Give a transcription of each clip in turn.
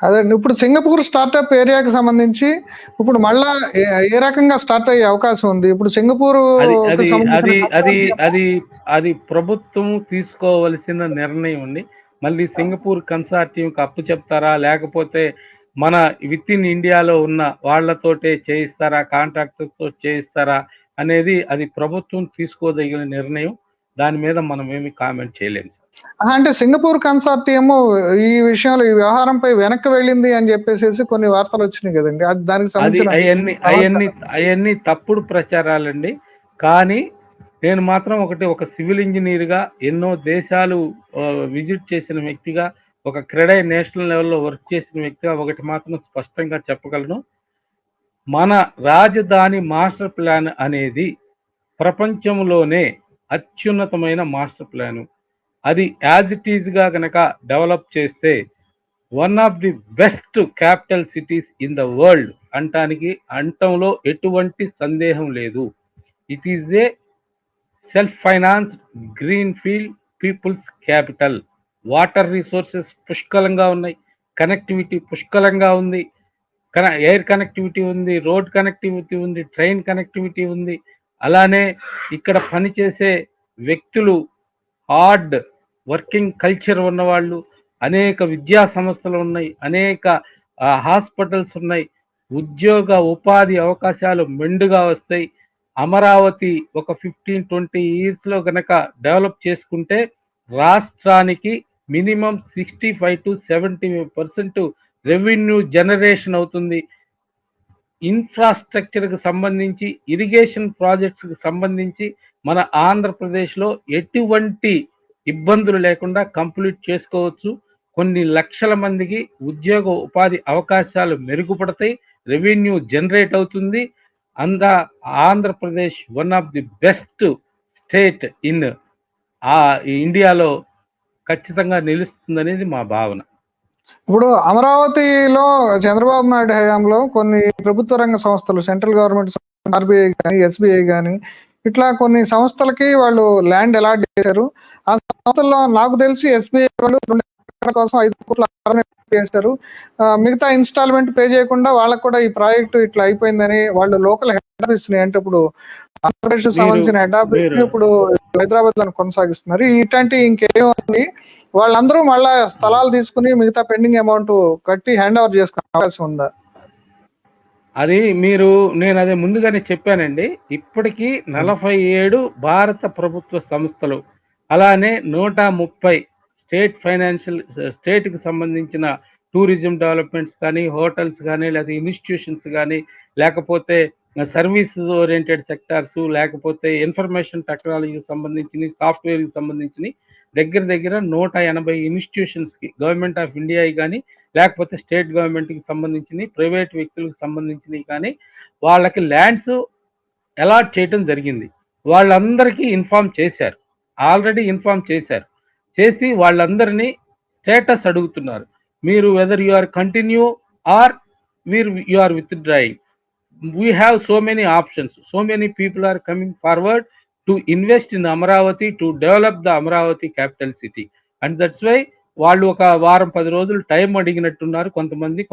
అదండి. ఇప్పుడు Singapore startup ఏరియాకి సంబంధించి ఇప్పుడు మళ్ళా ఏ ఏ రకంగా స్టార్ట్ అయ్యే అవకాశం ఉంది? ఇప్పుడు అది సింగపూర్‌కి అది సంబంధించిన అది అది కన్సార్టియము అది అది ప్రభుత్వం తీసుకోవలసిన నిర్ణయం అండి. మళ్ళీ సింగపూర్ కన్సార్టియంకి అప్పచెప్తారా? లేకపోతే మన వితిన్ ఇండియాలో ఉన్న వాళ్ళతోటే చేయిస్తారా? కాంట్రాక్టర్‌తో చేయిస్తారా? అనేది అది ప్రభుత్వం తీసుకోదగిన నిర్ణయం. దాని మీద మనం ఏమి కామెంట్ చేయలేము. అహా! అంటే సింగపూర్ కన్సార్టియము ఈ విషయంలో ఈ వ్యవహారంపై వెనక్కి వెళ్ళింది అని జెప్పేసేసి కొన్ని వార్తలొచ్చినాయి గదండీ! అది దానికి అది సంబంధించిన అయన్నీ అయన్నీ సమాచారం. అయన్నీ తప్పుడు ప్రచారాలండి. కానీ నేను మాత్రం ఒక సివిల్ ఇంజినీర్‌గా ఎన్నో దేశాలు విజిట్ చేసిన వ్యక్తిగా, ఒక క్రెడై నేషనల్ లెవెల్‌లో వర్క్ చేసిన వ్యక్తిగా ఒకటి మాత్రం స్పష్టంగా చెప్పగలను. మన రాజధాని మాస్టర్ ప్లాన్ అనేది ప్రపంచంలోనే అత్యున్నతమైన మాస్టర్ ప్లాను. అది యాజ్ ఇట్ ఈస్‌గా గనక డెవలప్ చేస్తే one of the best capital cities in the world అంటంలో ఎటువంటి సందేహం లేదు. It is a self finance green field people's capital. Water resources పుష్కలంగా ఉన్నాయి. కనెక్టివిటీ పుష్కలంగా ఉంది. ఎయిర్ కనెక్టివిటీ ఉంది, రోడ్ కనెక్టివిటీ ఉంది, ట్రైన్ కనెక్టివిటీ ఉంది. అలానే ఇక్కడ పనిచేసే వ్యక్తులు హార్డ్ వర్కింగ్ కల్చర్ ఉన్నవాళ్ళు, అనేక విద్యా సంస్థలు ఉన్నాయి, అనేక హాస్పిటల్స్ ఉన్నాయి, ఉద్యోగ ఉపాధి అవకాశాలు మెండుగా వస్తాయి. అమరావతి ఒక 15-20 ఇయర్స్లో గనక డెవలప్ చేసుకుంటే రాష్ట్రానికి మినిమం 65-70% రెవెన్యూ జనరేషన్ అవుతుంది. ఇన్ఫ్రాస్ట్రక్చర్‌కి సంబంధించి, ఇరిగేషన్ ప్రాజెక్ట్స్‌కి సంబంధించి మన ఆంధ్రప్రదేశ్‌లో ఎటువంటి ఇబ్బందులు లేకుండా కంప్లీట్ చేసుకోవచ్చు. కొన్ని లక్షల మందికి ఉద్యోగ ఉపాధి అవకాశాలు మెరుగుపడతాయి. రెవెన్యూ జనరేట్ అవుతుంది. అందా Andhra Pradesh one of the best state in ఇండియాలో ఖచ్చితంగా నిలుస్తుందనేది మా భావన. ఇప్పుడు అమరావతిలో చంద్రబాబు నాయుడు హయాంలో కొన్ని ప్రభుత్వ రంగ సంస్థలు సెంట్రల్ గవర్నమెంట్ ఆర్‌బీఐ గాని, ఎస్‌బీఐ గాని ఇట్లా కొన్ని సంస్థలకి వాళ్ళు ల్యాండ్ అలాట్ చేశారు. ఆ సంస్థల్లో నాకు తెలిసి ఎస్‌బీఐ వాళ్ళు 2 ఎకరాల కోసం 5,00,00,000 చేశారు. మిగతా ఇన్‌స్టాల్‌మెంట్ పే చేయకుండా వాళ్ళకి కూడా ఈ ప్రాజెక్ట్ ఇట్లా అయిపోయిందని వాళ్ళు లోకల్ హెడ్ ఆఫీస్‌ని అంటే ఇప్పుడు ఆంధ్రప్రదేశ్‌కి సంబంధించిన హెడ్ ఆఫీస్‌ని ఇప్పుడు హైదరాబాద్‌లో కొనసాగిస్తున్నారు. ఇట్లాంటి ఇంకేముంది వాళ్ళందరూ మళ్ళా స్థలాలు తీసుకొని మిగతా పెండింగ్ అమౌంట్ కట్టి హ్యాండ్ ఓవర్ చేసుకునే అవకాశం ఉందా? అది నేను అదే ముందుగానే చెప్పానండి. ఇప్పటికీ 47 భారత ప్రభుత్వ సంస్థలు, అలానే 130 స్టేట్‌కి సంబంధించిన టూరిజం డెవలప్‌మెంట్స్ కానీ, హోటల్స్ గానీ, లేకపోతే ఇన్‌స్టిట్యూషన్స్ గానీ, లేకపోతే సర్వీస్ ఓరియెంటెడ్ సెక్టార్స్, లేకపోతే ఇన్ఫర్మేషన్ టెక్నాలజీకి సంబంధించినయి, సాఫ్ట్‌వేర్‌కి సంబంధించినయి దగ్గర దగ్గర 180 ఇన్‌స్టిట్యూషన్స్‌కి గవర్నమెంట్ ఆఫ్ ఇండియాయి గానీ, లేకపోతే స్టేట్ గవర్నమెంట్‌కి సంబంధించినయి, ప్రైవేట్ వ్యక్తులకు సంబంధించినయి కానీ వాళ్ళకి ల్యాండ్స్ అలాట్ చేయటం జరిగింది. వాళ్ళందరికీ ఇన్ఫార్మ్ చేశారు. ఆల్రెడీ ఇన్ఫార్మ్ చేశారు. చేసి వాళ్ళందరినీ స్టేటస్ అడుగుతున్నారు. మీరు whether you are continue or you are withdrawing. We have so many options. So many people are coming forward to invest in Amaravati to develop the Amaravati capital city. And that's why వాళ్ళు ఒక వారం 10 రోజులు time అడిగినట్టున్నారు కొంతమంది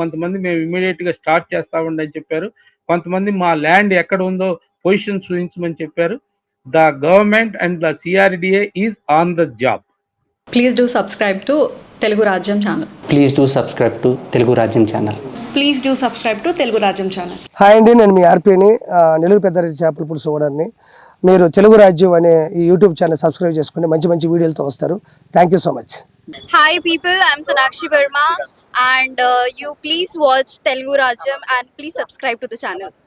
మేము ఇమ్మీడియట్‌గా start చేస్తామండి అని చెప్పారు. కొంతమంది మా ల్యాండ్ ఎక్కడ ఉందో పొజిషన్ చూపించమని చెప్పారు. The government and the CRDA is on the job. Please do subscribe to Telugu Rajyam channel. Please do subscribe to Telugu Rajyam channel. Please do subscribe to Telugu Rajyam channel. Hi అండి, నేను మీ ఆర్‌పీని, నెల్లూరు పెద్దారెడ్డి చేపల పులుసు ఓనర్‌ని. మీరు తెలుగు రాజ్యం అనే ఈ యూట్యూబ్ ఛానల్ సబ్స్క్రైబ్ చేసుకుని మంచి మంచి వీడియోలతో వస్తారు. Thank you so much. Hi people, I'm Sonakshi Verma and you please watch Telugu Rajyam and please subscribe to the channel.